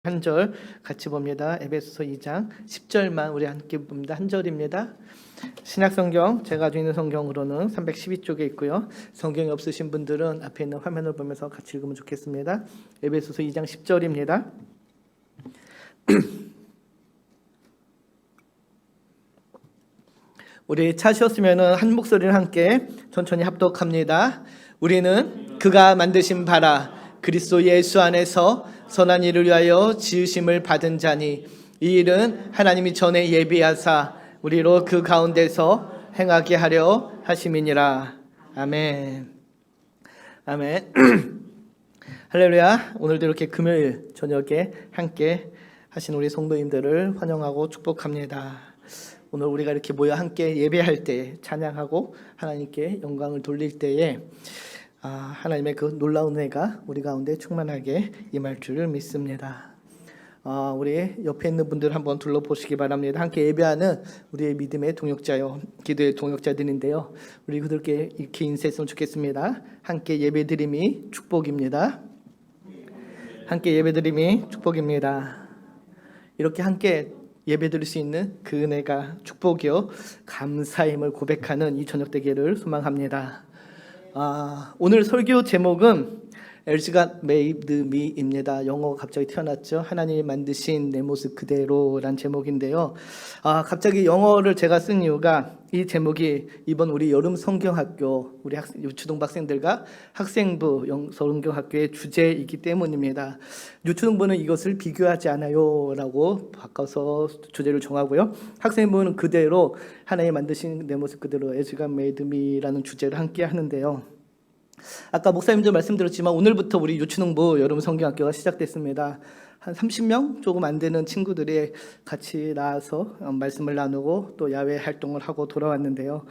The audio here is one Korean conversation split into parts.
한 절 같이 봅니다. 에베소서 2장 10절만 우리 함께 봅니다. 한 절입니다. 신약성경 제가 가지고 있는 성경으로는 312쪽에 있고요. 성경이 없으신 분들은 앞에 있는 화면을 보면서 같이 읽으면 좋겠습니다. 에베소서 2장 10절입니다. 우리 차셨으면 한 목소리를 함께 천천히 합독합니다. 우리는 그가 만드신 바라 그리스도 예수 안에서 선한 일을 위하여 지으심을 받은 자니 이 일은 하나님이 전에 예비하사 우리로 그 가운데서 행하게 하려 하심이니라. 아멘. 아멘. 할렐루야. 오늘도 이렇게 금요일 저녁에 함께 하신 우리 성도님들을 환영하고 축복합니다. 오늘 우리가 이렇게 모여 함께 예배할 때 찬양하고 하나님께 영광을 돌릴 때에 하나님의 그 놀라운 은혜가 우리 가운데 충만하게 임할 줄을 믿습니다. 우리 옆에 있는 분들 한번 둘러보시기 바랍니다. 함께 예배하는 우리의 믿음의 동역자요, 기도의 동역자들인데요. 우리 그들께 이렇게 인사했으면 좋겠습니다. 함께 예배드림이 축복입니다. 함께 예배드림이 축복입니다. 이렇게 함께 예배드릴 수 있는 그 은혜가 축복이요 감사임을 고백하는 이 저녁 되기를 소망합니다. 오늘 설교 제목은 엘시가 메이드 미입니다. 영어가 갑자기 튀어났죠. 하나님이 만드신 내 모습 그대로란 제목인데요. 갑자기 영어를 제가 쓴 이유가 이 제목이 이번 우리 여름 성경학교 우리 유초등부 학생들과 학생부 성경학교의 주제이기 때문입니다. 유초등부는 이것을 비교하지 않아요 라고 바꿔서 주제를 정하고요. 학생부는 그대로 하나님이 만드신 내 모습 그대로 엘시가 메이드 미라는 주제를 함께 하는데요. 아까 목사님도 말씀드렸지만 오늘부터 우리 유치농부 여름 성경학교가 시작됐습니다. 한 30명 조금 안 되는 친구들이 같이 나와서 말씀을 나누고 또 야외 활동을 하고 돌아왔는데요.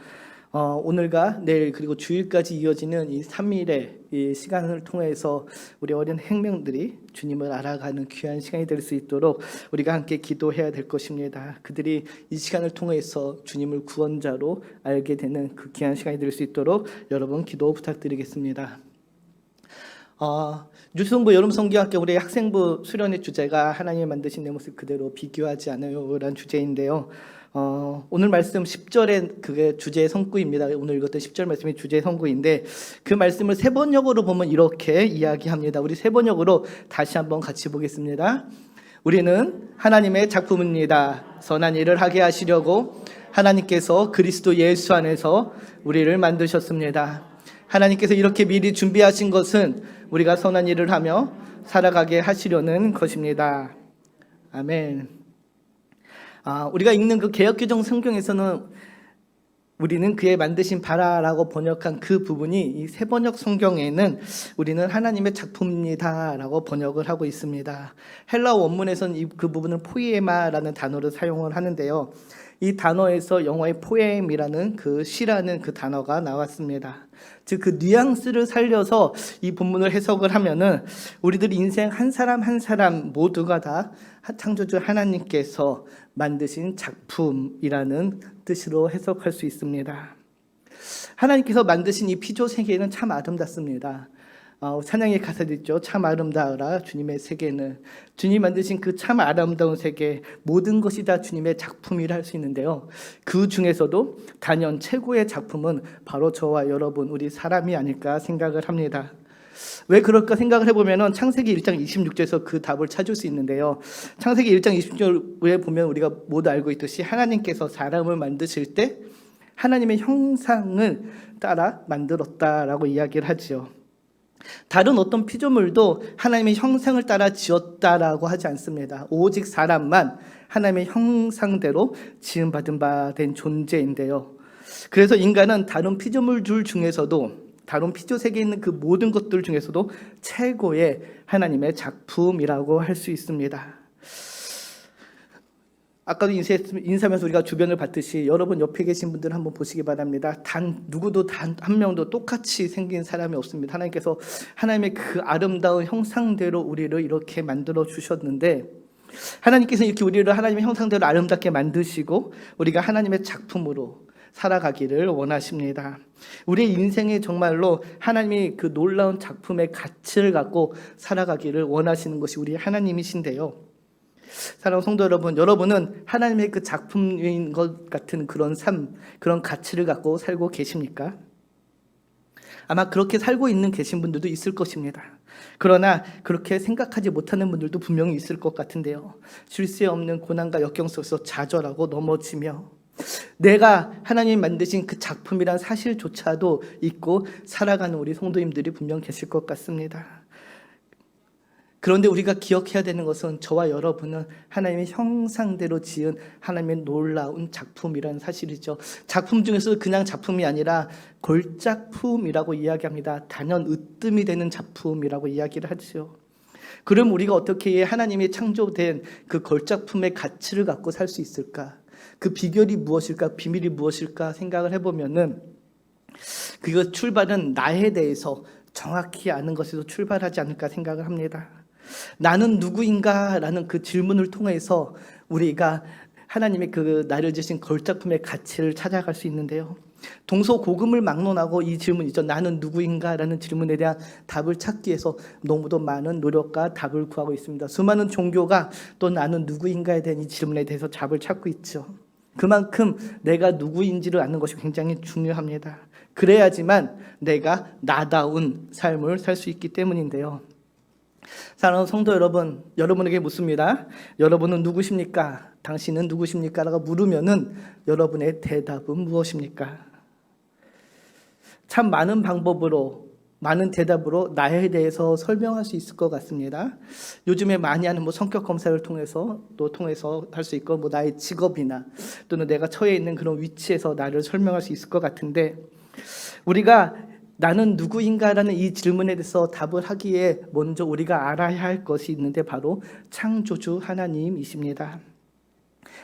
오늘과 내일 그리고 주일까지 이어지는 이 3일의 이 시간을 통해서 우리 어린 행명들이 주님을 알아가는 귀한 시간이 될 수 있도록 우리가 함께 기도해야 될 것입니다. 그들이 이 시간을 통해서 주님을 구원자로 알게 되는 그 귀한 시간이 될 수 있도록 여러분 기도 부탁드리겠습니다. 유초등부 여름 성경학교 우리 학생부 수련의 주제가 하나님이 만드신 내 모습 그대로 비교하지 않아요 라는 주제인데요. 오늘 말씀 10절에 그게 주제의 성구입니다. 오늘 읽었던 10절 말씀이 주제의 성구인데 그 말씀을 세 번역으로 보면 이렇게 이야기합니다. 우리 세 번역으로 다시 한번 같이 보겠습니다. 우리는 하나님의 작품입니다. 선한 일을 하게 하시려고 하나님께서 그리스도 예수 안에서 우리를 만드셨습니다. 하나님께서 이렇게 미리 준비하신 것은 우리가 선한 일을 하며 살아가게 하시려는 것입니다. 아멘. 우리가 읽는 그 개역개정 성경에서는 우리는 그의 만드신 바라라고 번역한 그 부분이 이 세 번역 성경에는 우리는 하나님의 작품입니다라고 번역을 하고 있습니다. 헬라어 원문에서는 그 부분을 포이에마라는 단어를 사용을 하는데요. 이 단어에서 영어의 포엠이라는 그 시라는 그 단어가 나왔습니다. 즉 그 뉘앙스를 살려서 이 본문을 해석을 하면은 우리들 인생 한 사람 한 사람 모두가 다 창조주 하나님께서 만드신 작품이라는 뜻으로 해석할 수 있습니다. 하나님께서 만드신 이 피조 세계는 참 아름답습니다. 찬양의 가사도 있죠. 참 아름다워라 주님의 세계는. 주님 만드신 그 참 아름다운 세계 모든 것이 다 주님의 작품이라 할 수 있는데요. 그 중에서도 단연 최고의 작품은 바로 저와 여러분 우리 사람이 아닐까 생각을 합니다. 왜 그럴까 생각을 해보면 창세기 1장 26절에서 그 답을 찾을 수 있는데요. 창세기 1장 26절에 보면 우리가 모두 알고 있듯이 하나님께서 사람을 만드실 때 하나님의 형상을 따라 만들었다라고 이야기를 하지요. 다른 어떤 피조물도 하나님의 형상을 따라 지었다라고 하지 않습니다. 오직 사람만 하나님의 형상대로 지음받은 바 된 존재인데요. 그래서 인간은 다른 피조물들 중에서도 다른 피조 세계에 있는 그 모든 것들 중에서도 최고의 하나님의 작품이라고 할 수 있습니다. 아까도 인사하면서 우리가 주변을 봤듯이 여러분 옆에 계신 분들 한번 보시기 바랍니다. 누구도 단 한 명도 똑같이 생긴 사람이 없습니다. 하나님께서 하나님의 그 아름다운 형상대로 우리를 이렇게 만들어 주셨는데 하나님께서 이렇게 우리를 하나님의 형상대로 아름답게 만드시고 우리가 하나님의 작품으로 살아가기를 원하십니다. 우리 인생에 정말로 하나님이 그 놀라운 작품의 가치를 갖고 살아가기를 원하시는 것이 우리 하나님이신데요. 사랑하는 성도 여러분, 여러분은 하나님의 그 작품인 것 같은 그런 삶, 그런 가치를 갖고 살고 계십니까? 아마 그렇게 살고 있는 계신 분들도 있을 것입니다. 그러나 그렇게 생각하지 못하는 분들도 분명히 있을 것 같은데요. 쉴 새 없는 고난과 역경 속에서 좌절하고 넘어지며 내가 하나님 만드신 그 작품이란 사실조차도 잊고 살아가는 우리 성도님들이 분명 계실 것 같습니다. 그런데 우리가 기억해야 되는 것은 저와 여러분은 하나님의 형상대로 지은 하나님의 놀라운 작품이라는 사실이죠. 작품 중에서 그냥 작품이 아니라 걸작품이라고 이야기합니다. 단연 으뜸이 되는 작품이라고 이야기를 하죠. 그럼 우리가 어떻게 하나님의 창조된 그 걸작품의 가치를 갖고 살 수 있을까? 그 비결이 무엇일까? 비밀이 무엇일까? 생각을 해보면은 그 출발은 나에 대해서 정확히 아는 것에서 출발하지 않을까 생각을 합니다. 나는 누구인가? 라는 그 질문을 통해서 우리가 하나님의 그 나를 주신 걸작품의 가치를 찾아갈 수 있는데요. 동서고금을 막론하고 이 질문이죠. 나는 누구인가? 라는 질문에 대한 답을 찾기 위해서 너무도 많은 노력과 답을 구하고 있습니다. 수많은 종교가 또 나는 누구인가에 대한 이 질문에 대해서 답을 찾고 있죠. 그만큼 내가 누구인지를 아는 것이 굉장히 중요합니다. 그래야지만 내가 나다운 삶을 살 수 있기 때문인데요. 사랑하는 성도 여러분, 여러분에게 묻습니다. 여러분은 누구십니까? 당신은 누구십니까? 라고 물으면은 여러분의 대답은 무엇입니까? 참 많은 방법으로, 많은 대답으로 나에 대해서 설명할 수 있을 것 같습니다. 요즘에 많이 하는 성격 검사를 통해서 할 수 있고, 나의 직업이나 또는 내가 처해 있는 그런 위치에서 나를 설명할 수 있을 것 같은데, 우리가 나는 누구인가라는 이 질문에 대해서 답을 하기에 먼저 우리가 알아야 할 것이 있는데 바로 창조주 하나님이십니다.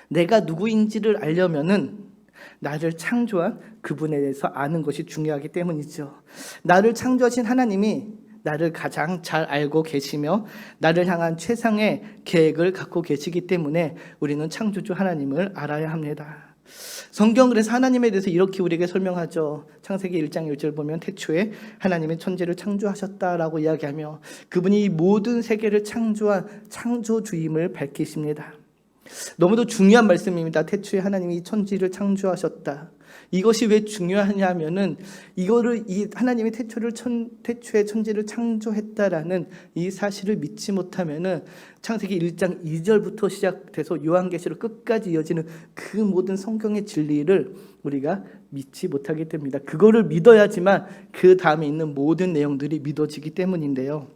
내가 누구인지를 알려면은 나를 창조한 그분에 대해서 아는 것이 중요하기 때문이죠. 나를 창조하신 하나님이 나를 가장 잘 알고 계시며 나를 향한 최상의 계획을 갖고 계시기 때문에 우리는 창조주 하나님을 알아야 합니다. 성경 그래서 하나님에 대해서 이렇게 우리에게 설명하죠. 창세기 1장 1절 보면 태초에 하나님이 천지를 창조하셨다라고 이야기하며 그분이 모든 세계를 창조한 창조주임을 밝히십니다. 너무도 중요한 말씀입니다. 태초에 하나님이 천지를 창조하셨다. 이것이 왜 중요하냐면은 이거를 이 하나님이 태초에 천지를 창조했다라는 이 사실을 믿지 못하면은 창세기 1장 2절부터 시작돼서 요한계시록 끝까지 이어지는 그 모든 성경의 진리를 우리가 믿지 못하게 됩니다. 그거를 믿어야지만 그 다음에 있는 모든 내용들이 믿어지기 때문인데요.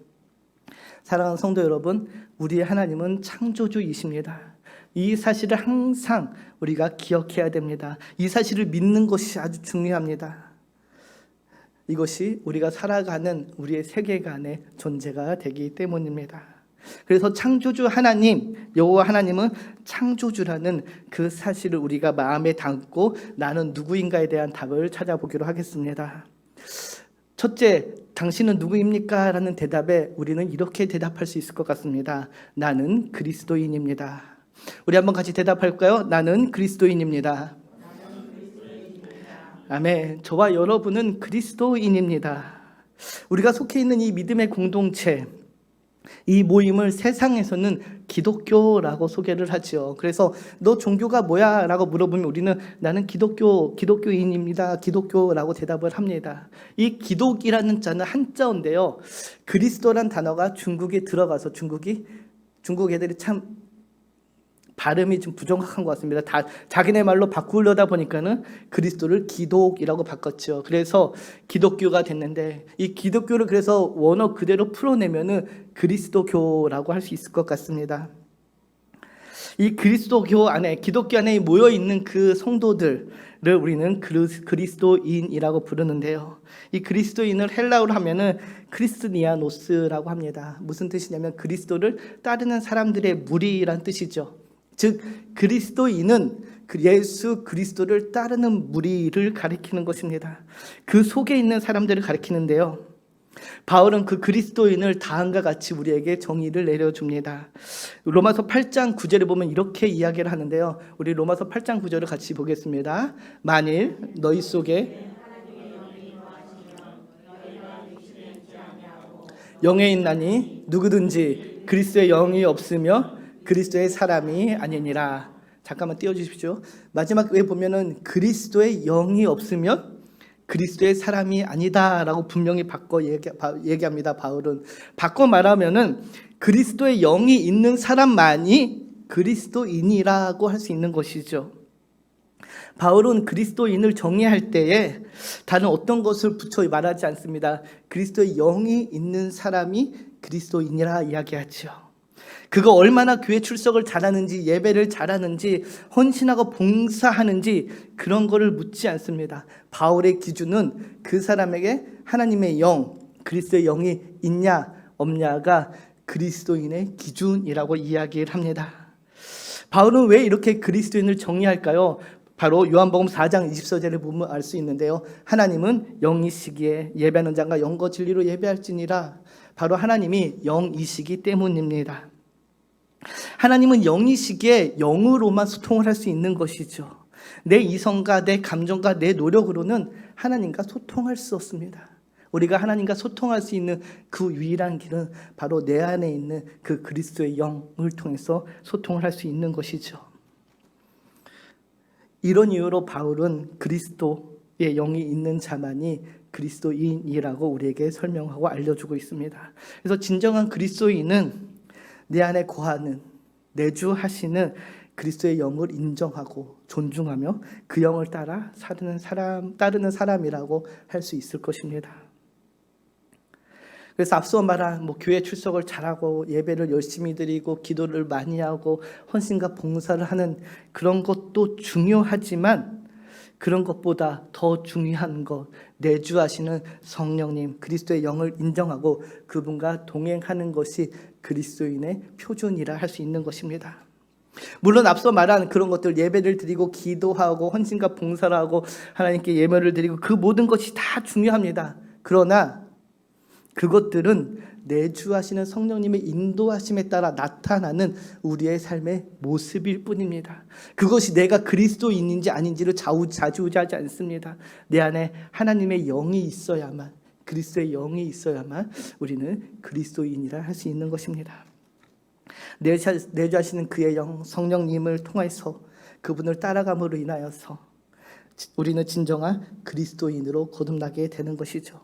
사랑하는 성도 여러분, 우리의 하나님은 창조주이십니다. 이 사실을 항상 우리가 기억해야 됩니다. 이 사실을 믿는 것이 아주 중요합니다. 이것이 우리가 살아가는 우리의 세계관의 존재가 되기 때문입니다. 그래서 창조주 하나님, 여호와 하나님은 창조주라는 그 사실을 우리가 마음에 담고 나는 누구인가에 대한 답을 찾아보기로 하겠습니다. 첫째, 당신은 누구입니까? 라는 대답에 우리는 이렇게 대답할 수 있을 것 같습니다. 나는 그리스도인입니다. 우리 한번 같이 대답할까요? 나는 그리스도인입니다. 아멘. 저와 여러분은 그리스도인입니다. 우리가 속해 있는 이 믿음의 공동체, 이 모임을 세상에서는 기독교라고 소개를 하죠. 그래서 너 종교가 뭐야? 라고 물어보면 우리는 나는 기독교인입니다. 기독교라고 대답을 합니다. 이 기독이라는 자는 한자어인데요. 그리스도란 단어가 중국에 들어가서 중국 애들이 참 발음이 좀 부정확한 것 같습니다. 다 자기네 말로 바꾸려다 보니까는 그리스도를 기독이라고 바꿨죠. 그래서 기독교가 됐는데 이 기독교를 그래서 원어 그대로 풀어내면은 그리스도교라고 할 수 있을 것 같습니다. 이 그리스도교 안에 기독교 안에 모여 있는 그 성도들을 우리는 그리스도인이라고 부르는데요. 이 그리스도인을 헬라어로 하면은 크리스니아노스라고 합니다. 무슨 뜻이냐면 그리스도를 따르는 사람들의 무리란 뜻이죠. 즉 그리스도인은 예수 그리스도를 따르는 무리를 가리키는 것입니다. 그 속에 있는 사람들을 가리키는데요. 바울은 그 그리스도인을 다음과 같이 우리에게 정의를 내려줍니다. 로마서 8장 9절에 보면 이렇게 이야기를 하는데요. 우리 로마서 8장 9절을 같이 보겠습니다. 만일 너희 속에 영에 있나니 누구든지 그리스도의 영이 없으며 그리스도의 사람이 아니니라. 잠깐만 띄워주십시오. 마지막에 보면은 그리스도의 영이 없으면 그리스도의 사람이 아니다라고 분명히 바꿔 얘기합니다. 바울은 바꿔 말하면은 그리스도의 영이 있는 사람만이 그리스도인이라고 할 수 있는 것이죠. 바울은 그리스도인을 정의할 때에 다른 어떤 것을 붙여 말하지 않습니다. 그리스도의 영이 있는 사람이 그리스도인이라 이야기하죠. 그가 얼마나 교회 출석을 잘하는지, 예배를 잘하는지, 헌신하고 봉사하는지 그런 거를 묻지 않습니다. 바울의 기준은 그 사람에게 하나님의 영, 그리스도의 영이 있냐 없냐가 그리스도인의 기준이라고 이야기를 합니다. 바울은 왜 이렇게 그리스도인을 정의할까요? 바로 요한복음 4장 24절에 보면 알 수 있는데요. 하나님은 영이시기에 예배하는 자가 영과 진리로 예배할지니라. 바로 하나님이 영이시기 때문입니다. 하나님은 영이시기에 영으로만 소통을 할 수 있는 것이죠. 내 이성과 내 감정과 내 노력으로는 하나님과 소통할 수 없습니다. 우리가 하나님과 소통할 수 있는 그 유일한 길은 바로 내 안에 있는 그 그리스도의 영을 통해서 소통을 할 수 있는 것이죠. 이런 이유로 바울은 그리스도의 영이 있는 자만이 그리스도인이라고 우리에게 설명하고 알려주고 있습니다. 그래서 진정한 그리스도인은 내 안에 거하는 내주하시는 그리스도의 영을 인정하고 존중하며 그 영을 따라 따르는 사람이라고 할 수 있을 것입니다. 그래서 앞서 말한 교회 출석을 잘하고 예배를 열심히 드리고 기도를 많이 하고 헌신과 봉사를 하는 그런 것도 중요하지만 그런 것보다 더 중요한 것, 내주하시는 성령님, 그리스도의 영을 인정하고 그분과 동행하는 것이 그리스도인의 표준이라 할 수 있는 것입니다. 물론 앞서 말한 그런 것들, 예배를 드리고 기도하고 헌신과 봉사를 하고 하나님께 예물을 드리고 그 모든 것이 다 중요합니다. 그러나 그것들은 내주하시는 성령님의 인도하심에 따라 나타나는 우리의 삶의 모습일 뿐입니다. 그것이 내가 그리스도인인지 아닌지를 좌지우지하지 않습니다. 내 안에 하나님의 영이 있어야만, 그리스도의 영이 있어야만 우리는 그리스도인이라 할 수 있는 것입니다. 내주하시는 그의 영, 성령님을 통해서 그분을 따라감으로 인하여서 우리는 진정한 그리스도인으로 거듭나게 되는 것이죠.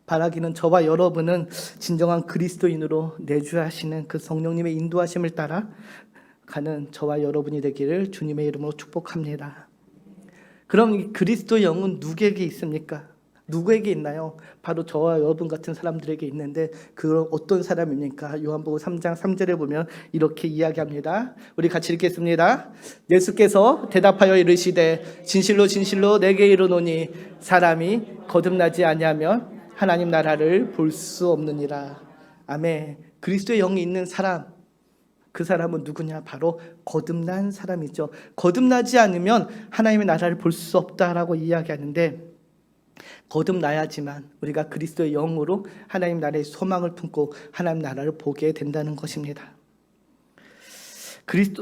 바라기는 저와 여러분은 진정한 그리스도인으로 내주하시는 그 성령님의 인도하심을 따라 가는 저와 여러분이 되기를 주님의 이름으로 축복합니다. 그럼 이 그리스도의 영은 누구에게 있습니까? 누구에게 있나요? 바로 저와 여러분 같은 사람들에게 있는데 그건 어떤 사람입니까? 요한복음 3장 3절에 보면 이렇게 이야기합니다. 우리 같이 읽겠습니다. 예수께서 대답하여 이르시되 진실로 진실로 내게 이르노니 사람이 거듭나지 아니하면 하나님 나라를 볼 수 없느니라. 아멘. 그리스도의 영이 있는 사람, 그 사람은 누구냐? 바로 거듭난 사람이죠. 거듭나지 않으면 하나님의 나라를 볼 수 없다라고 이야기하는데 거듭나야지만 우리가 그리스도의 영으로 하나님 나라의 소망을 품고 하나님 나라를 보게 된다는 것입니다.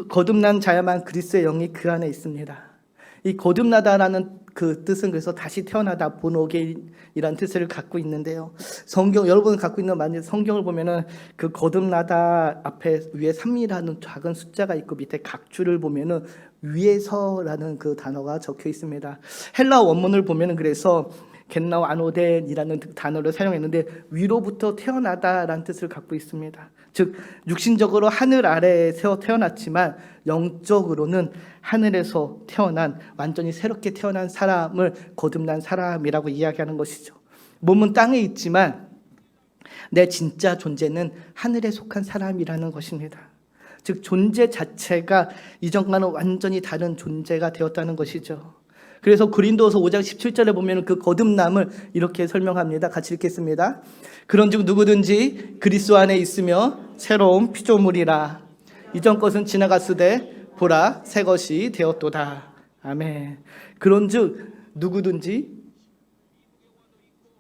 거듭난 자야만 그리스도의 영이 그 안에 있습니다. 이 거듭나다라는 그 뜻은 그래서 다시 태어나다, 본어게인이라는 뜻을 갖고 있는데요. 여러분 갖고 있는 성경을 보면은 그 거듭나다 앞에 위에 3이라는 작은 숫자가 있고 밑에 각주를 보면은 위에서라는 그 단어가 적혀 있습니다. 헬라 원문을 보면은 그래서 겟나우 아노덴이라는 단어를 사용했는데 위로부터 태어나다라는 뜻을 갖고 있습니다. 즉 육신적으로 하늘 아래에서 태어났지만 영적으로는 하늘에서 태어난 완전히 새롭게 태어난 사람을 거듭난 사람이라고 이야기하는 것이죠. 몸은 땅에 있지만 내 진짜 존재는 하늘에 속한 사람이라는 것입니다. 즉 존재 자체가 이전과는 완전히 다른 존재가 되었다는 것이죠. 그래서 고린도서 5장 17절에 보면 그 거듭남을 이렇게 설명합니다. 같이 읽겠습니다. 그런즉 누구든지 그리스도 안에 있으며 새로운 피조물이라. 이전 것은 지나갔으되 보라 새 것이 되었도다. 아멘. 그런즉 누구든지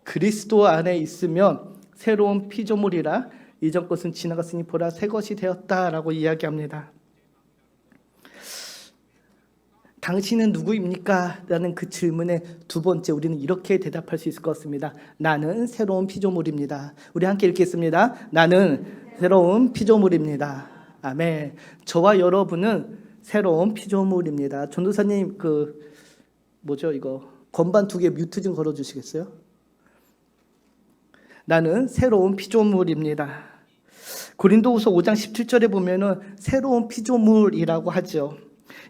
그리스도 안에 있으면 새로운 피조물이라 이전 것은 지나갔으니 보라 새 것이 되었다라고 이야기합니다. 당신은 누구입니까? 라는 그 질문에 두 번째 우리는 이렇게 대답할 수 있을 것 같습니다. 나는 새로운 피조물입니다. 우리 함께 읽겠습니다. 나는 새로운 피조물입니다. 아멘. 저와 여러분은 새로운 피조물입니다. 전도사님 이거 건반 2개 뮤트 좀 걸어주시겠어요? 나는 새로운 피조물입니다. 고린도후서 5장 17절에 보면은 새로운 피조물이라고 하죠.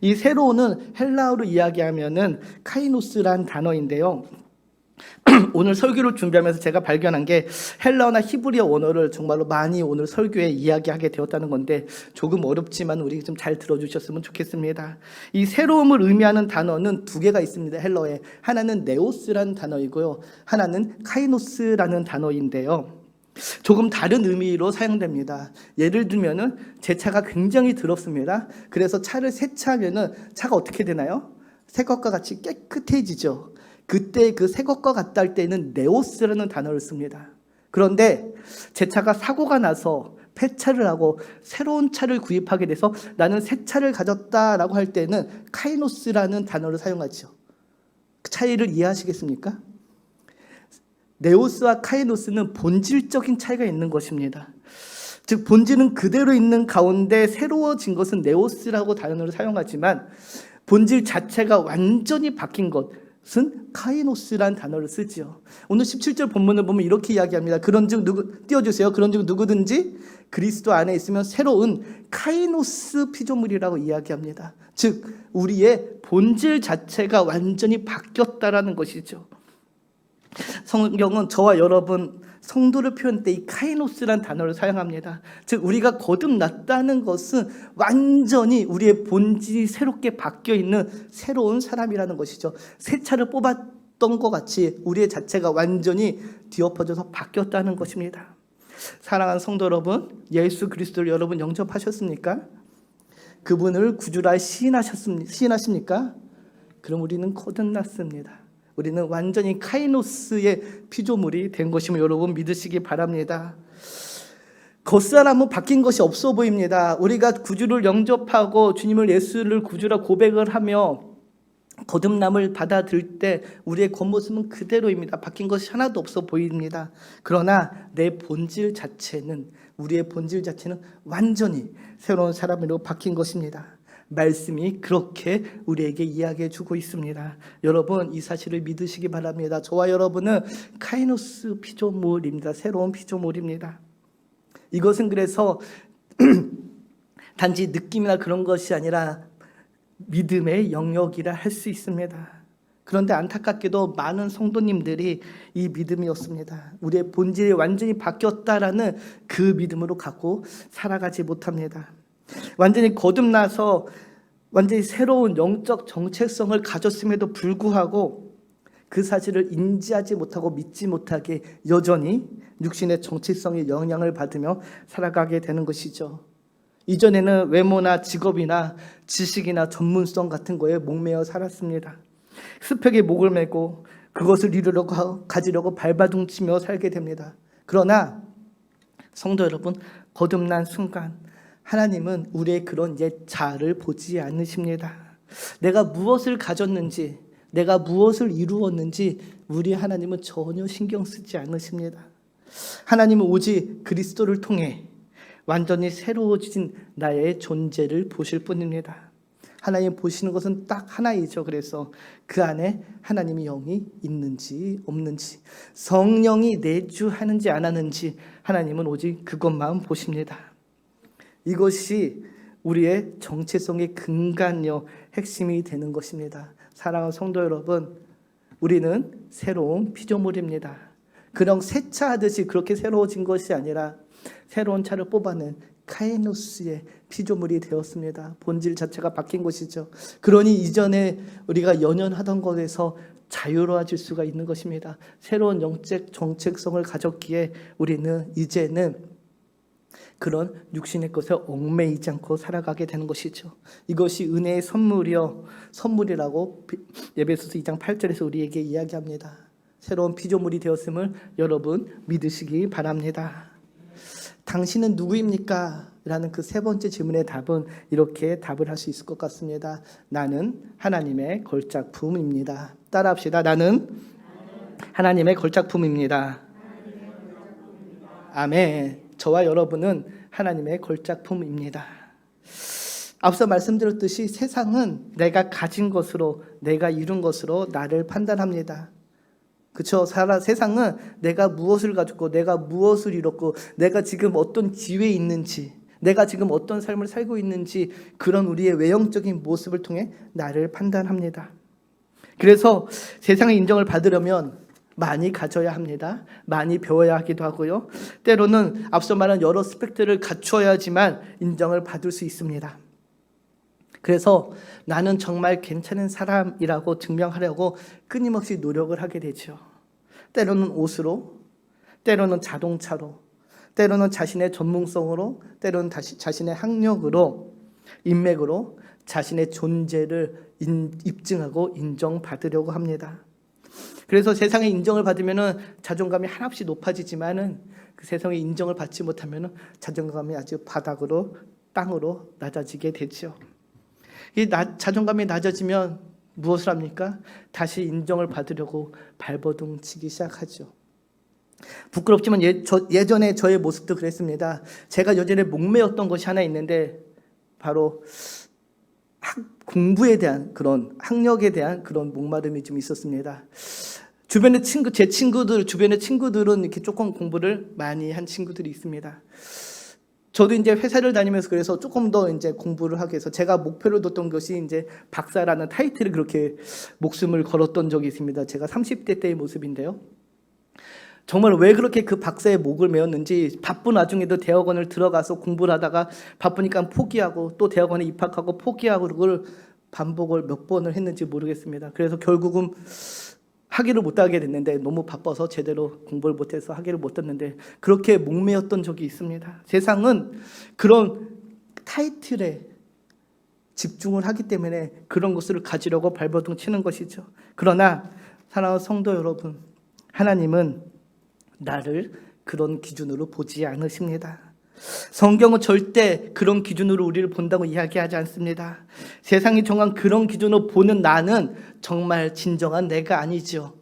이 새로운은 헬라어로 이야기하면은 카이노스란 단어인데요. 오늘 설교를 준비하면서 제가 발견한 게 헬라어나 히브리어 원어를 정말로 많이 오늘 설교에 이야기하게 되었다는 건데 조금 어렵지만 우리 좀 잘 들어주셨으면 좋겠습니다. 이 새로움을 의미하는 단어는 2개가 있습니다. 헬라어에 하나는 네오스라는 단어이고요, 하나는 카이노스라는 단어인데요. 조금 다른 의미로 사용됩니다. 예를 들면은 제 차가 굉장히 더럽습니다. 그래서 차를 세차하면은 차가 어떻게 되나요? 새 것과 같이 깨끗해지죠. 그때 그 새 것과 같다 할 때는 네오스라는 단어를 씁니다. 그런데 제 차가 사고가 나서 폐차를 하고 새로운 차를 구입하게 돼서 나는 새 차를 가졌다라고 할 때는 카이노스라는 단어를 사용하죠. 그 차이를 이해하시겠습니까? 네오스와 카이노스는 본질적인 차이가 있는 것입니다. 즉 본질은 그대로 있는 가운데 새로워진 것은 네오스라고 단어를 사용하지만 본질 자체가 완전히 바뀐 것은 카이노스라는 단어를 쓰지요. 오늘 17절 본문을 보면 이렇게 이야기합니다. 그런즉 띄워주세요. 그런즉 누구든지 그리스도 안에 있으면 새로운 카이노스 피조물이라고 이야기합니다. 즉 우리의 본질 자체가 완전히 바뀌었다라는 것이죠. 성경은 저와 여러분 성도를 표현할 때 이 카이노스란 단어를 사용합니다. 즉 우리가 거듭났다는 것은 완전히 우리의 본질이 새롭게 바뀌어 있는 새로운 사람이라는 것이죠. 새 차를 뽑았던 것 같이 우리의 자체가 완전히 뒤엎어져서 바뀌었다는 것입니다. 사랑하는 성도 여러분, 예수 그리스도를 여러분 영접하셨습니까? 그분을 구주라 시인하십니까? 그럼 우리는 거듭났습니다. 우리는 완전히 카이노스의 피조물이 된 것임을 여러분 믿으시기 바랍니다. 겉사람은 바뀐 것이 없어 보입니다. 우리가 구주를 영접하고 주님을 예수를 구주라 고백을 하며 거듭남을 받아들일 때 우리의 겉모습은 그대로입니다. 바뀐 것이 하나도 없어 보입니다. 그러나 내 본질 자체는, 우리의 본질 자체는 완전히 새로운 사람으로 바뀐 것입니다. 말씀이 그렇게 우리에게 이야기해 주고 있습니다. 여러분 이 사실을 믿으시기 바랍니다. 저와 여러분은 카이노스 피조물입니다. 새로운 피조물입니다. 이것은 그래서 단지 느낌이나 그런 것이 아니라 믿음의 영역이라 할 수 있습니다. 그런데 안타깝게도 많은 성도님들이 이 믿음이 없습니다. 우리의 본질이 완전히 바뀌었다라는 그 믿음으로 갖고 살아가지 못합니다. 완전히 거듭나서 완전히 새로운 영적 정체성을 가졌음에도 불구하고 그 사실을 인지하지 못하고 믿지 못하게 여전히 육신의 정체성의 영향을 받으며 살아가게 되는 것이죠. 이전에는 외모나 직업이나 지식이나 전문성 같은 거에 목매어 살았습니다. 스펙에 목을 메고 그것을 이루려고 가지려고 발버둥치며 살게 됩니다. 그러나 성도 여러분, 거듭난 순간 하나님은 우리의 그런 옛 자아를 보지 않으십니다. 내가 무엇을 가졌는지, 내가 무엇을 이루었는지 우리 하나님은 전혀 신경 쓰지 않으십니다. 하나님은 오직 그리스도를 통해 완전히 새로워진 나의 존재를 보실 뿐입니다. 하나님 보시는 것은 딱 하나이죠. 그래서 그 안에 하나님의 영이 있는지 없는지, 성령이 내주하는지 안 하는지 하나님은 오직 그것만 보십니다. 이것이 우리의 정체성의 근간요, 핵심이 되는 것입니다. 사랑하는 성도 여러분, 우리는 새로운 피조물입니다. 그냥 세차하듯이 그렇게 새로워진 것이 아니라 새로운 차를 뽑아낸 카이노스의 피조물이 되었습니다. 본질 자체가 바뀐 것이죠. 그러니 이전에 우리가 연연하던 것에서 자유로워질 수가 있는 것입니다. 새로운 영적 정체성을 가졌기에 우리는 이제는 그런 육신의 것에 얽매이지 않고 살아가게 되는 것이죠. 이것이 선물이라고 에베소서 2장 8절에서 우리에게 이야기합니다. 새로운 피조물이 되었음을 여러분 믿으시기 바랍니다. 당신은 누구입니까? 라는 그 세 번째 질문의 답은 이렇게 답을 할 수 있을 것 같습니다. 나는 하나님의 걸작품입니다. 따라합시다. 나는 하나님의 걸작품입니다. 아멘. 저와 여러분은 하나님의 걸작품입니다. 앞서 말씀드렸듯이 세상은 내가 가진 것으로, 내가 이룬 것으로 나를 판단합니다. 그렇죠? 세상은 내가 무엇을 가졌고, 내가 무엇을 이뤘고, 내가 지금 어떤 지위에 있는지, 내가 지금 어떤 삶을 살고 있는지, 그런 우리의 외형적인 모습을 통해 나를 판단합니다. 그래서 세상의 인정을 받으려면 많이 가져야 합니다. 많이 배워야 하기도 하고요. 때로는 앞서 말한 여러 스펙트를 갖추어야지만 인정을 받을 수 있습니다. 그래서 나는 정말 괜찮은 사람이라고 증명하려고 끊임없이 노력을 하게 되죠. 때로는 옷으로, 때로는 자동차로, 때로는 자신의 전문성으로, 때로는 자신의 학력으로, 인맥으로 자신의 존재를 입증하고 인정받으려고 합니다. 그래서 세상의 인정을 받으면 자존감이 한없이 높아지지만은 그 세상의 인정을 받지 못하면 자존감이 아주 바닥으로, 땅으로 낮아지게 되죠. 이 자존감이 낮아지면 무엇을 합니까? 다시 인정을 받으려고 발버둥 치기 시작하죠. 부끄럽지만 예전에 저의 모습도 그랬습니다. 제가 예전에 목매였던 것이 하나 있는데 바로 공부에 대한 그런 학력에 대한 그런 목마름이 좀 있었습니다. 주변의 주변의 친구들은 이렇게 조금 공부를 많이 한 친구들이 있습니다. 저도 이제 회사를 다니면서 그래서 조금 더 이제 공부를 하기 위해서 제가 목표를 뒀던 것이 이제 박사라는 타이틀을 그렇게 목숨을 걸었던 적이 있습니다. 제가 30대 때의 모습인데요. 정말 왜 그렇게 그 박사의 목을 메었는지 바쁜 와중에도 대학원을 들어가서 공부를 하다가 바쁘니까 포기하고 또 대학원에 입학하고 포기하고 그걸 반복을 몇 번을 했는지 모르겠습니다. 그래서 결국은 학위를 못 따게 됐는데 너무 바빠서 제대로 공부를 못해서 학위를 못 땄는데 그렇게 목매였던 적이 있습니다. 세상은 그런 타이틀에 집중을 하기 때문에 그런 것을 가지려고 발버둥 치는 것이죠. 그러나 사랑하는 성도 여러분, 하나님은 나를 그런 기준으로 보지 않으십니다. 성경은 절대 그런 기준으로 우리를 본다고 이야기하지 않습니다. 세상이 정한 그런 기준으로 보는 나는 정말 진정한 내가 아니죠.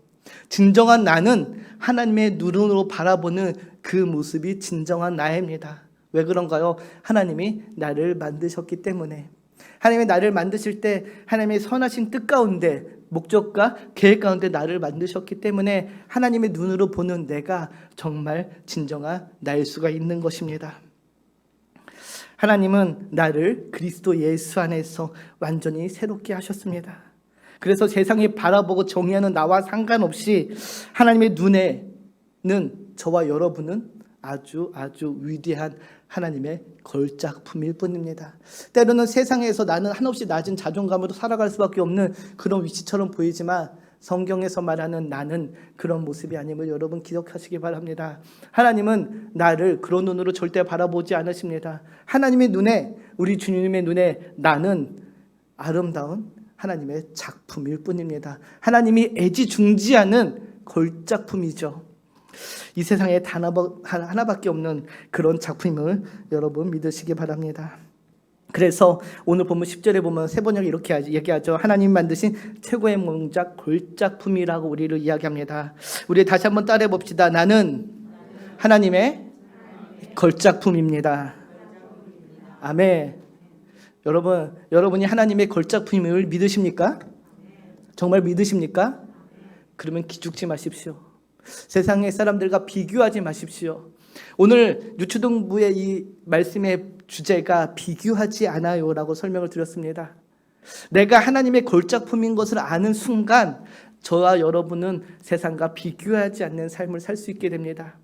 진정한 나는 하나님의 눈으로 바라보는 그 모습이 진정한 나입니다. 왜 그런가요? 하나님이 나를 만드셨기 때문에. 하나님이 나를 만드실 때 하나님의 선하신 뜻 가운데 목적과 계획 가운데 나를 만드셨기 때문에 하나님의 눈으로 보는 내가 정말 진정한 나일 수가 있는 것입니다. 하나님은 나를 그리스도 예수 안에서 완전히 새롭게 하셨습니다. 그래서 세상이 바라보고 정의하는 나와 상관없이 하나님의 눈에는 저와 여러분은 아주 위대한 하나님의 걸작품일 뿐입니다. 때로는 세상에서 나는 한없이 낮은 자존감으로 살아갈 수밖에 없는 그런 위치처럼 보이지만 성경에서 말하는 나는 그런 모습이 아님을 여러분 기억하시기 바랍니다. 하나님은 나를 그런 눈으로 절대 바라보지 않으십니다. 하나님의 눈에, 우리 주님의 눈에 나는 아름다운 하나님의 작품일 뿐입니다. 하나님이 애지중지하는 걸작품이죠. 이 세상에 단 하나밖에 없는 그런 작품을 여러분 믿으시기 바랍니다. 그래서 오늘 본문 10절에 보면 세 번역이 이렇게 얘기하죠. 하나님 만드신 최고의 명작 걸작품이라고 우리를 이야기합니다. 우리 다시 한번 따라해 봅시다. 나는 하나님의 걸작품입니다. 아멘. 여러분이 하나님의 걸작품임을 믿으십니까? 정말 믿으십니까? 그러면 기죽지 마십시오. 세상의 사람들과 비교하지 마십시오. 오늘 유초등부의 이 말씀의 주제가 비교하지 않아요 라고 설명을 드렸습니다. 내가 하나님의 걸작품인 것을 아는 순간 저와 여러분은 세상과 비교하지 않는 삶을 살 수 있게 됩니다.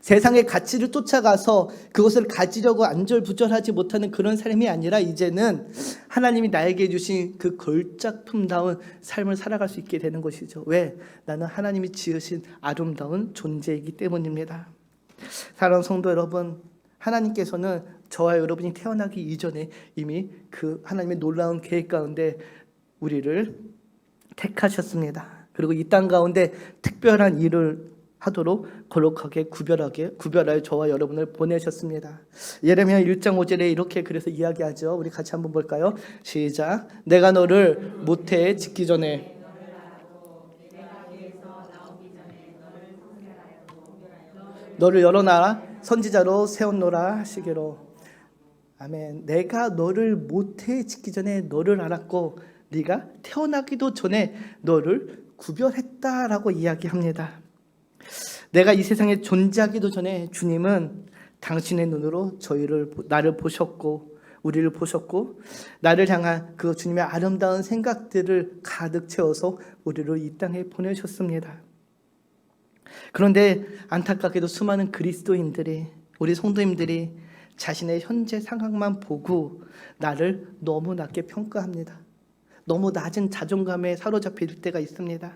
세상의 가치를 쫓아가서 그것을 가지려고 안절부절하지 못하는 그런 삶이 아니라 이제는 하나님이 나에게 주신 그 걸작품다운 삶을 살아갈 수 있게 되는 것이죠. 왜? 나는 하나님이 지으신 아름다운 존재이기 때문입니다. 사랑하는 성도 여러분, 하나님께서는 저와 여러분이 태어나기 이전에 이미 그 하나님의 놀라운 계획 가운데 우리를 택하셨습니다. 그리고 이 땅 가운데 특별한 일을 하도록 거룩하게 구별하여 저와 여러분을 보내셨습니다. 예레미야 1장 5절에 이렇게 그래서 이야기하죠. 우리 같이 한번 볼까요? 시작. 내가 너를 모태에 짓기 전에 너를 여러 나라 선지자로 세웠노라 하시기로. 아멘. 내가 너를 모태에 짓기 전에 너를 알았고 네가 태어나기도 전에 너를 구별했다라고 이야기합니다. 내가 이 세상에 존재하기도 전에 주님은 당신의 눈으로 나를 보셨고 우리를 보셨고 나를 향한 그 주님의 아름다운 생각들을 가득 채워서 우리를 이 땅에 보내셨습니다. 그런데 안타깝게도 수많은 그리스도인들이, 우리 성도님들이 자신의 현재 상황만 보고 나를 너무 낮게 평가합니다. 너무 낮은 자존감에 사로잡힐 때가 있습니다.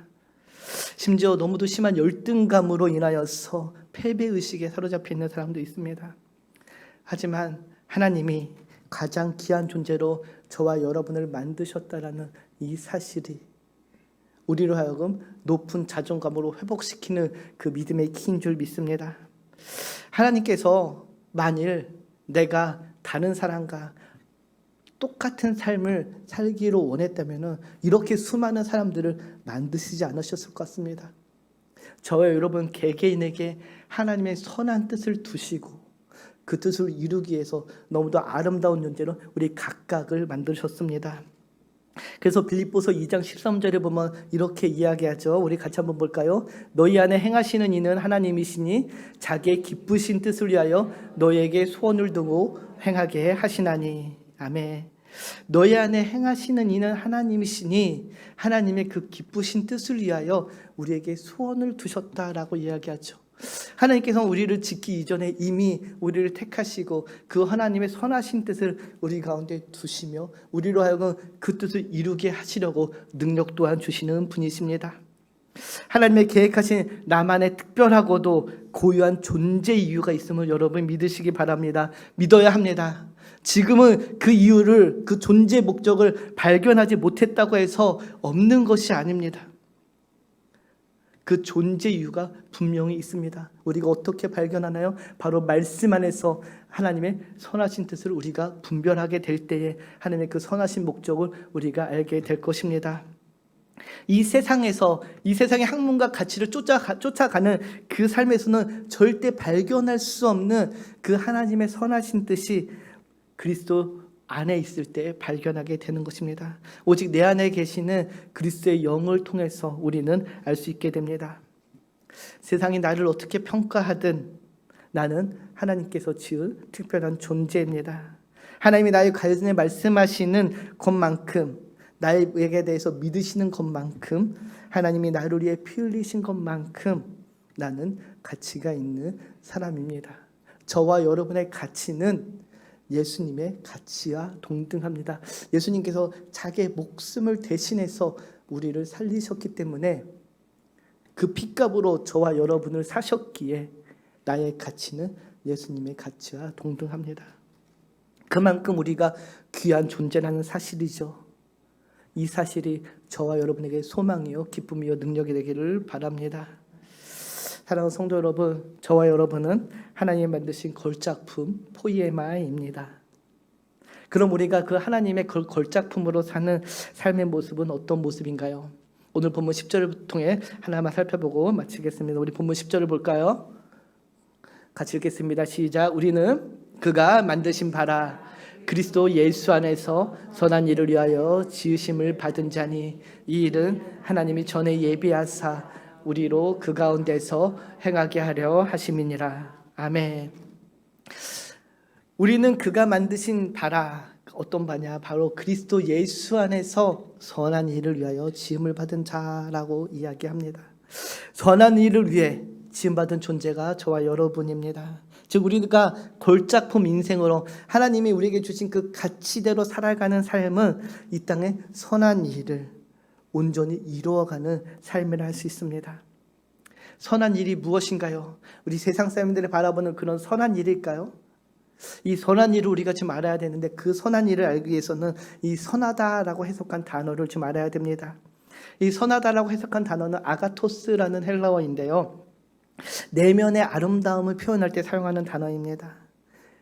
심지어 너무도 심한 열등감으로 인하여서 패배의식에 사로잡혀 있는 사람도 있습니다. 하지만 하나님이 가장 귀한 존재로 저와 여러분을 만드셨다라는 이 사실이 우리로 하여금 높은 자존감으로 회복시키는 그 믿음의 키인 줄 믿습니다. 하나님께서 만일 내가 다른 사람과 똑같은 삶을 살기로 원했다면 이렇게 수많은 사람들을 만드시지 않으셨을 것 같습니다. 저와 여러분 개개인에게 하나님의 선한 뜻을 두시고 그 뜻을 이루기 위해서 너무도 아름다운 존재로 우리 각각을 만드셨습니다. 그래서 빌립보서 2장 13절에 보면 이렇게 이야기하죠. 우리 같이 한번 볼까요? 너희 안에 행하시는 이는 하나님이시니 자기의 기쁘신 뜻을 위하여 너희에게 소원을 두고 행하게 하시나니. 아멘. 너희 안에 행하시는 이는 하나님이시니 하나님의 그 기쁘신 뜻을 위하여 우리에게 소원을 두셨다라고 이야기하죠. 하나님께서 우리를 짓기 이전에 이미 우리를 택하시고 그 하나님의 선하신 뜻을 우리 가운데 두시며 우리로 하여금 그 뜻을 이루게 하시려고 능력 또한 주시는 분이십니다. 하나님의 계획하신 나만의 특별하고도 고유한 존재 이유가 있음을 여러분 믿으시기 바랍니다. 믿어야 합니다. 지금은 그 이유를, 그 존재 목적을 발견하지 못했다고 해서 없는 것이 아닙니다. 그 존재 이유가 분명히 있습니다. 우리가 어떻게 발견하나요? 바로 말씀 안에서 하나님의 선하신 뜻을 우리가 분별하게 될 때에 하나님의 그 선하신 목적을 우리가 알게 될 것입니다. 이 세상에서 이 세상의 학문과 가치를 쫓아가는 그 삶에서는 절대 발견할 수 없는 그 하나님의 선하신 뜻이 그리스도 안에 있을 때 발견하게 되는 것입니다. 오직 내 안에 계시는 그리스도의 영을 통해서 우리는 알 수 있게 됩니다. 세상이 나를 어떻게 평가하든 나는 하나님께서 지은 특별한 존재입니다. 하나님이 나의 가슴에 말씀하시는 것만큼, 나에게 대해서 믿으시는 것만큼, 하나님이 나를 위해 피 흘리신 것만큼 나는 가치가 있는 사람입니다. 저와 여러분의 가치는 예수님의 가치와 동등합니다. 예수님께서 자기의 목숨을 대신해서 우리를 살리셨기 때문에 그 핏값으로 저와 여러분을 사셨기에 나의 가치는 예수님의 가치와 동등합니다. 그만큼 우리가 귀한 존재라는 사실이죠. 이 사실이 저와 여러분에게 소망이요 기쁨이요 능력이 되기를 바랍니다. 사랑하는 성도 여러분, 저와 여러분은 하나님이 만드신 걸작품 포이에마입니다. 그럼 우리가 그 하나님의 걸작품으로 사는 삶의 모습은 어떤 모습인가요? 오늘 본문 10절을 통해 하나만 살펴보고 마치겠습니다. 우리 본문 10절을 볼까요? 같이 읽겠습니다. 시작. 우리는 그가 만드신 바라 그리스도 예수 안에서 선한 일을 위하여 지으심을 받은 자니 이 일은 하나님이 전에 예비하사 우리로 그 가운데서 행하게 하려 하심이니라. 아멘. 우리는 그가 만드신 바라, 어떤 바냐? 바로 그리스도 예수 안에서 선한 일을 위하여 지음을 받은 자라고 이야기합니다. 선한 일을 위해 지음받은 존재가 저와 여러분입니다. 즉 우리가 걸작품 인생으로 하나님이 우리에게 주신 그 가치대로 살아가는 삶은 이 땅에 선한 일을 온전히 이루어가는 삶을 할 수 있습니다. 선한 일이 무엇인가요? 우리 세상 사람들이 바라보는 그런 선한 일일까요? 이 선한 일을 우리가 좀 알아야 되는데 그 선한 일을 알기 위해서는 이 선하다라고 해석한 단어를 좀 알아야 됩니다. 이 선하다라고 해석한 단어는 아가토스라는 헬라어인데요. 내면의 아름다움을 표현할 때 사용하는 단어입니다.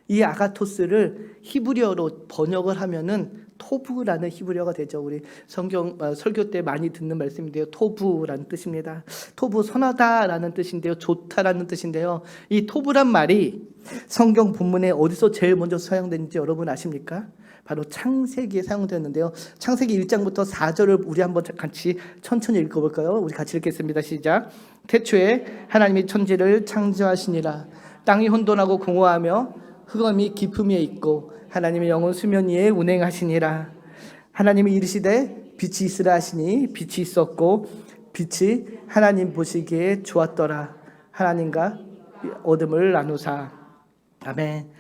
이 아가토스를 히브리어로 번역을 하면은 토부라는 히브리어가 되죠. 우리 성경 설교 때 많이 듣는 말씀인데요. 토부라는 뜻입니다. 토부 선하다라는 뜻인데요. 좋다라는 뜻인데요. 이 토부란 말이 성경 본문에 어디서 제일 먼저 사용됐는지 여러분 아십니까? 바로 창세기에 사용되었는데요. 창세기 1장부터 4절을 우리 한번 같이 천천히 읽어볼까요? 우리 같이 읽겠습니다. 시작. 태초에 하나님이 천지를 창조하시니라. 땅이 혼돈하고 공허하며 흑암이 깊음 위에 있고 하나님의 영은 수면 위에 운행하시니라. 하나님이 이르시되 빛이 있으라 하시니 빛이 있었고 빛이 하나님 보시기에 좋았더라. 하나님과 어둠을 나누사. 아멘.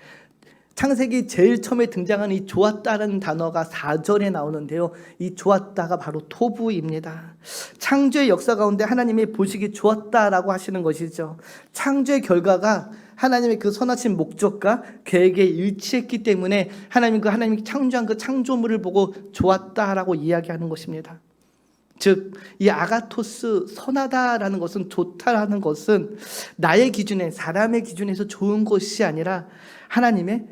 창세기 제일 처음에 등장하는 이 좋았다라는 단어가 4절에 나오는데요. 이 좋았다가 바로 토부입니다. 창조의 역사 가운데 하나님이 보시기 좋았다라고 하시는 것이죠. 창조의 결과가 하나님의 그 선하신 목적과 계획에 일치했기 때문에 하나님이 창조한 그 창조물을 보고 좋았다라고 이야기하는 것입니다. 즉, 이 아가토스 선하다라는 것은, 좋다라는 것은 나의 기준에, 사람의 기준에서 좋은 것이 아니라 하나님의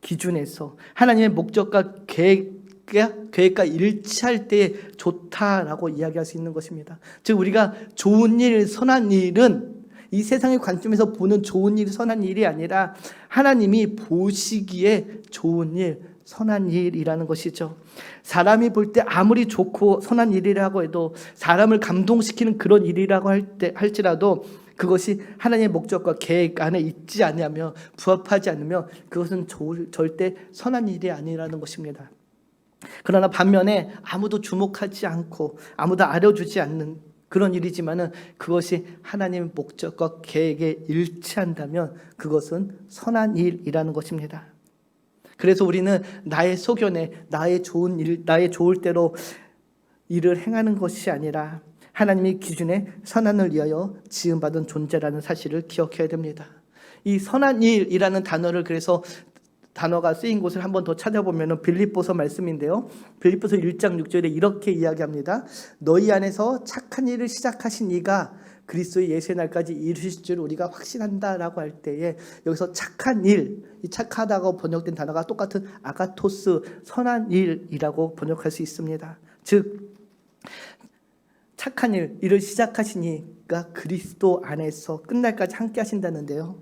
기준에서 하나님의 목적과 계획과 일치할 때 좋다라고 이야기할 수 있는 것입니다. 즉, 우리가 좋은 일, 선한 일은 이 세상의 관점에서 보는 좋은 일, 선한 일이 아니라 하나님이 보시기에 좋은 일, 선한 일이라는 것이죠. 사람이 볼 때 아무리 좋고 선한 일이라고 해도, 사람을 감동시키는 그런 일이라고 할지라도 그것이 하나님의 목적과 계획 안에 있지 않으며 부합하지 않으면 그것은 절대 선한 일이 아니라는 것입니다. 그러나 반면에 아무도 주목하지 않고 아무도 알아주지 않는 그런 일이지만은 그것이 하나님의 목적과 계획에 일치한다면 그것은 선한 일이라는 것입니다. 그래서 우리는 나의 소견에, 나의 좋은 일, 나의 좋을 대로 일을 행하는 것이 아니라 하나님의 기준에 선한을 위하여 지음받은 존재라는 사실을 기억해야 됩니다. 이 선한 일이라는 단어를 그래서 단어가 쓰인 곳을 한번 더 찾아보면 빌립보서 말씀인데요. 빌립보서 1장 6절에 이렇게 이야기합니다. 너희 안에서 착한 일을 시작하신 이가 그리스도의 예수의 날까지 이루실 줄 우리가 확신한다라고 할 때에 여기서 착한 일, 이 착하다고 번역된 단어가 똑같은 아가토스, 선한 일이라고 번역할 수 있습니다. 즉 착한 일을 시작하신 이가 그리스도 안에서 끝날까지 함께 하신다는데요.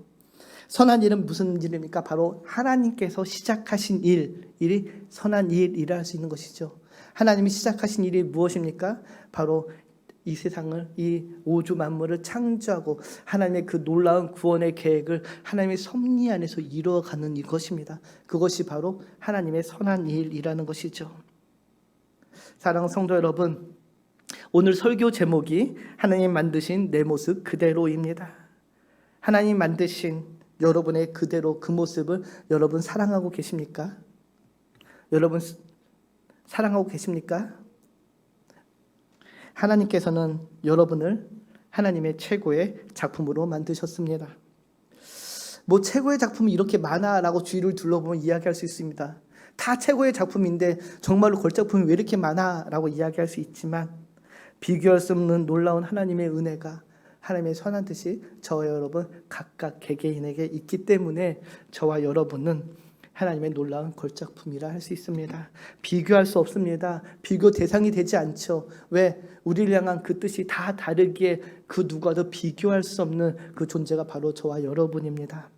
선한 일은 무슨 일입니까? 바로 하나님께서 시작하신 일이 선한 일이라 할 수 있는 것이죠. 하나님이 시작하신 일이 무엇입니까? 바로 이 세상을, 이 우주 만물을 창조하고 하나님의 그 놀라운 구원의 계획을 하나님의 섭리 안에서 이루어가는 이것입니다. 그것이 바로 하나님의 선한 일이라는 것이죠. 사랑하는 성도 여러분, 오늘 설교 제목이 하나님 만드신 내 모습 그대로입니다. 하나님 만드신 여러분의 그대로 그 모습을 여러분 사랑하고 계십니까? 여러분 사랑하고 계십니까? 하나님께서는 여러분을 하나님의 최고의 작품으로 만드셨습니다. 뭐 최고의 작품이 이렇게 많아라고 주위를 둘러보면 이야기할 수 있습니다. 다 최고의 작품인데 정말로 걸작품이 왜 이렇게 많아라고 이야기할 수 있지만 비교할 수 없는 놀라운 하나님의 은혜가, 하나님의 선한 뜻이 저와 여러분 각각 개개인에게 있기 때문에 저와 여러분은 하나님의 놀라운 걸작품이라 할 수 있습니다. 비교할 수 없습니다. 비교 대상이 되지 않죠. 왜? 우리를 향한 그 뜻이 다 다르기에 그 누구와도 비교할 수 없는 그 존재가 바로 저와 여러분입니다.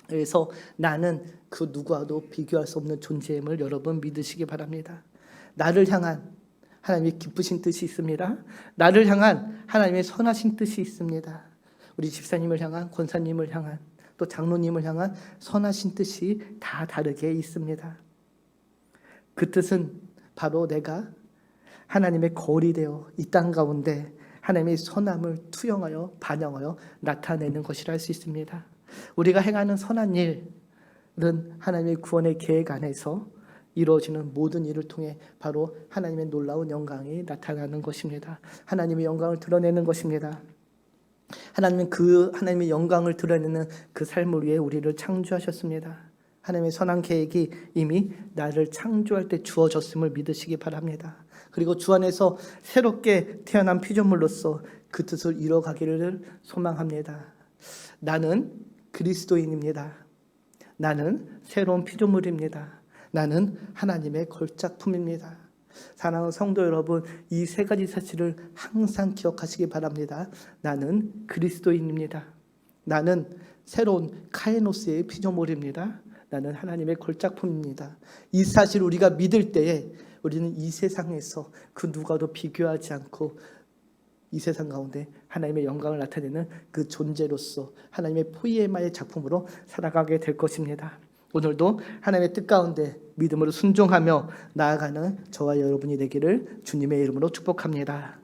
그래서 나는 그 누구와도 비교할 수 없는 존재임을 여러분 믿으시기 바랍니다. 나를 향한 하나님의 기쁘신 뜻이 있습니다. 나를 향한 하나님의 선하신 뜻이 있습니다. 우리 집사님을 향한, 권사님을 향한, 또 장로님을 향한 선하신 뜻이 다 다르게 있습니다. 그 뜻은 바로 내가 하나님의 거울이 되어 이 땅 가운데 하나님의 선함을 투영하여 반영하여 나타내는 것이라 할 수 있습니다. 우리가 행하는 선한 일은 하나님의 구원의 계획 안에서 이루어지는 모든 일을 통해 바로 하나님의 놀라운 영광이 나타나는 것입니다. 하나님의 영광을 드러내는 것입니다. 하나님은 그 하나님의 영광을 드러내는 그 삶을 위해 우리를 창조하셨습니다. 하나님의 선한 계획이 이미 나를 창조할 때 주어졌음을 믿으시기 바랍니다. 그리고 주 안에서 새롭게 태어난 피조물로서 그 뜻을 이뤄가기를 소망합니다. 나는 그리스도인입니다. 나는 새로운 피조물입니다. 나는 하나님의 걸작품입니다. 사랑하는 성도 여러분, 이 세 가지 사실을 항상 기억하시기 바랍니다. 나는 그리스도인입니다. 나는 새로운 카이노스의 피조물입니다. 나는 하나님의 걸작품입니다. 이 사실을 우리가 믿을 때에 우리는 이 세상에서 그 누가도 비교하지 않고 이 세상 가운데 하나님의 영광을 나타내는 그 존재로서 하나님의 포이에마의 작품으로 살아가게 될 것입니다. 오늘도 하나님의 뜻 가운데 믿음으로 순종하며 나아가는 저와 여러분이 되기를 주님의 이름으로 축복합니다.